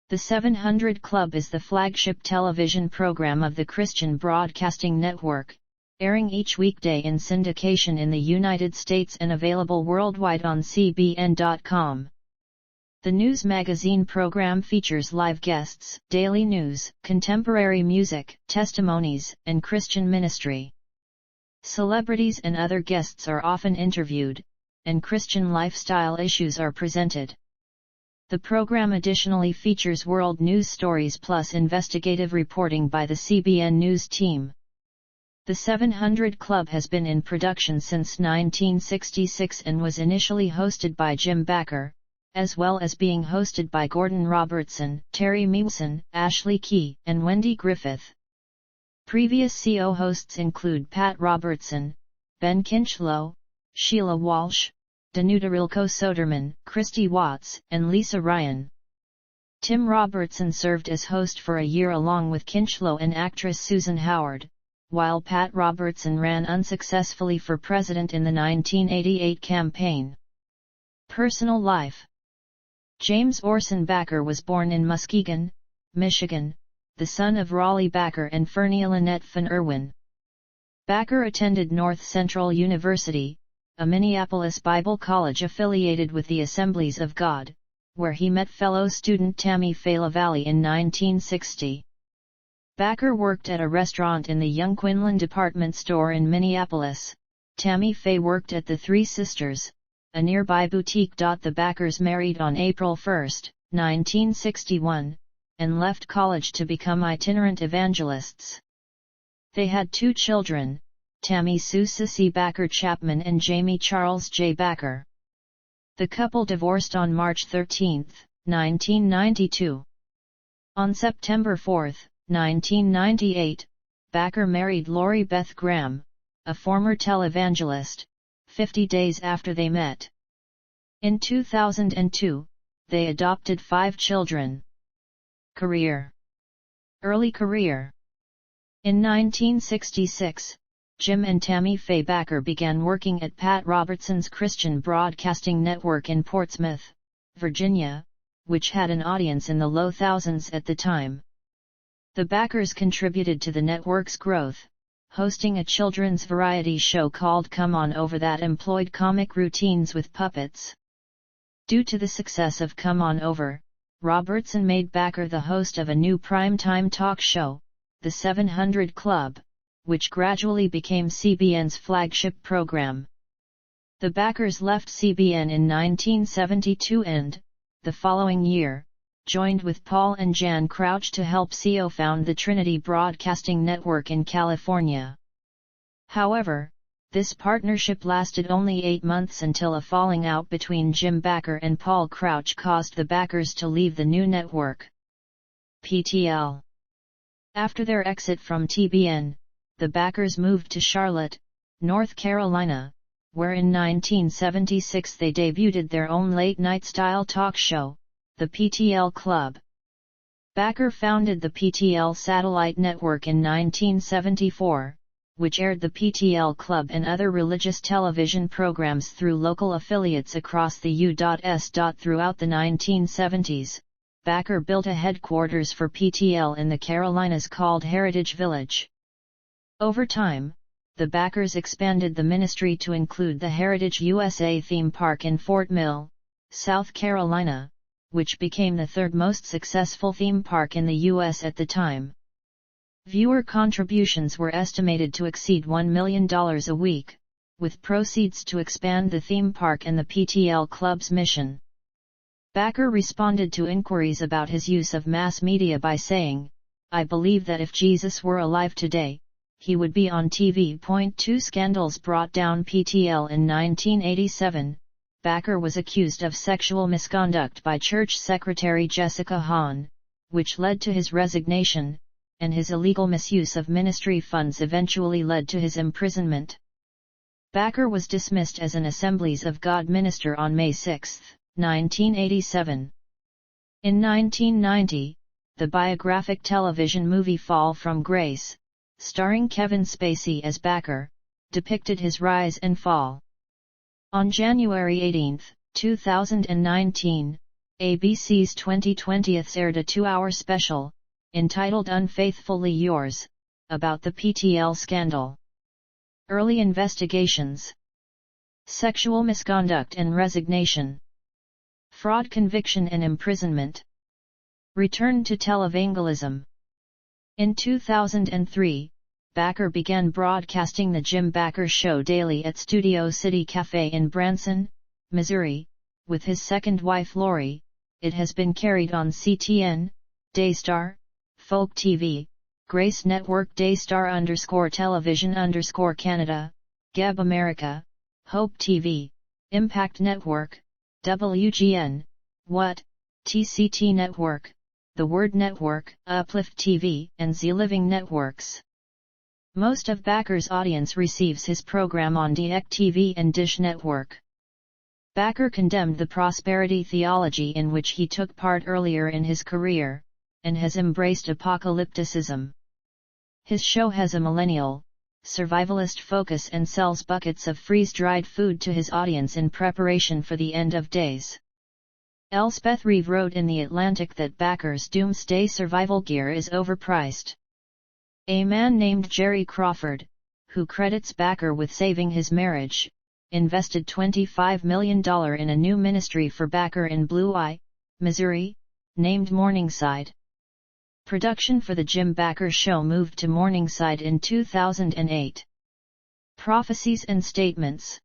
The 700 Club is the flagship television program of the Christian Broadcasting Network, airing each weekday in syndication in the United States and available worldwide on cbn.com. The news magazine program features live guests, daily news, contemporary music, testimonies, and Christian ministry. Celebrities and other guests are often interviewed, and Christian lifestyle issues are presented. The program additionally features world news stories plus investigative reporting by the CBN News team. The 700 Club has been in production since 1966 and was initially hosted by Jim Bakker, as well as being hosted by Gordon Robertson, Terry Meulson, Ashley Key, and Wendy Griffith. Previous CO hosts include Pat Robertson, Ben Kinchlow, Sheila Walsh, Danuta Rilko-Soderman, Christy Watts, and Lisa Ryan. Tim Robertson served as host for a year along with Kinchlow and actress Susan Howard, while Pat Robertson ran unsuccessfully for president in the 1988 campaign. Personal life. James Orson Bakker was born in Muskegon, Michigan, the son of Raleigh Bakker and Fernie Lynette Van Irwin. Bakker attended North Central University, a Minneapolis Bible college affiliated with the Assemblies of God, where he met fellow student Tammy Faye LaValle in 1960. Bakker worked at a restaurant in the Young Quinlan department store in Minneapolis. Tammy Faye worked at the Three Sisters, a nearby boutique. The Bakkers married on April 1, 1961, and left college to become itinerant evangelists. They had 2 children, Tammy Sue Sissy Bakker Chapman and Jamie Charles J. Bakker. The couple divorced on March 13, 1992. On September 4, 1998, Bakker married Lori Beth Graham, a former televangelist, 50 days after they met. In 2002, they adopted 5 children. Career. Early career. In 1966, Jim and Tammy Faye Bakker began working at Pat Robertson's Christian Broadcasting Network in Portsmouth, Virginia, which had an audience in the low thousands at the time. The Bakkers contributed to the network's growth, hosting a children's variety show called Come On Over that employed comic routines with puppets. Due to the success of Come On Over, Robertson made Bakker the host of a new primetime talk show, The 700 Club, which gradually became CBN's flagship program. The Bakkers left CBN in 1972 and, the following year, joined with Paul and Jan Crouch to help CO found the Trinity Broadcasting Network in California. However, this partnership lasted only 8 months until a falling out between Jim Bakker and Paul Crouch caused the Bakkers to leave the new network. PTL. After their exit from TBN, the Bakkers moved to Charlotte, North Carolina, where in 1976 they debuted their own late-night style talk show, the PTL Club. Bakker founded the PTL satellite network in 1974, which aired the PTL Club and other religious television programs through local affiliates across the U.S. Throughout the 1970s, Bakker built a headquarters for PTL in the Carolinas called Heritage Village. Over time, the Bakkers expanded the ministry to include the Heritage USA theme park in Fort Mill, South Carolina, which became the 3rd most successful theme park in the U.S. at the time. Viewer contributions were estimated to exceed $1 million a week, with proceeds to expand the theme park and the PTL Club's mission. Bakker responded to inquiries about his use of mass media by saying, "I believe that if Jesus were alive today, he would be on TV." 2 Scandals brought down PTL in 1987. Bakker was accused of sexual misconduct by church secretary Jessica Hahn, which led to his resignation, and his illegal misuse of ministry funds eventually led to his imprisonment. Bakker was dismissed as an Assemblies of God minister on May 6, 1987. In 1990, the biographic television movie Fall from Grace, starring Kevin Spacey as Bakker, depicted his rise and fall. On January 18, 2019, ABC's 2020's aired a 2-hour special, entitled Unfaithfully Yours, about the PTL scandal. Early investigations. Sexual misconduct and resignation. Fraud conviction and imprisonment. Return to televangelism. In 2003, Bakker began broadcasting the Jim Bakker Show daily at Studio City Cafe in Branson, Missouri, with his second wife Lori. It has been carried on CTN, Daystar, Folk TV, Grace Network, Daystar_Television_Canada, Gab America, Hope TV, Impact Network, WGN, What, TCT Network, The Word Network, Uplift TV, and Z Living Networks. Most of Bakker's audience receives his program on DIEC TV and Dish Network. Bakker condemned the prosperity theology in which he took part earlier in his career, and has embraced apocalypticism. His show has a millennial, survivalist focus and sells buckets of freeze-dried food to his audience in preparation for the end of days. Elspeth Reeve wrote in The Atlantic that Bakker's doomsday survival gear is overpriced. A man named Jerry Crawford, who credits Bakker with saving his marriage, invested $25 million in a new ministry for Bakker in Blue Eye, Missouri, named Morningside. Production for the Jim Bakker Show moved to Morningside in 2008. Prophecies and Statements.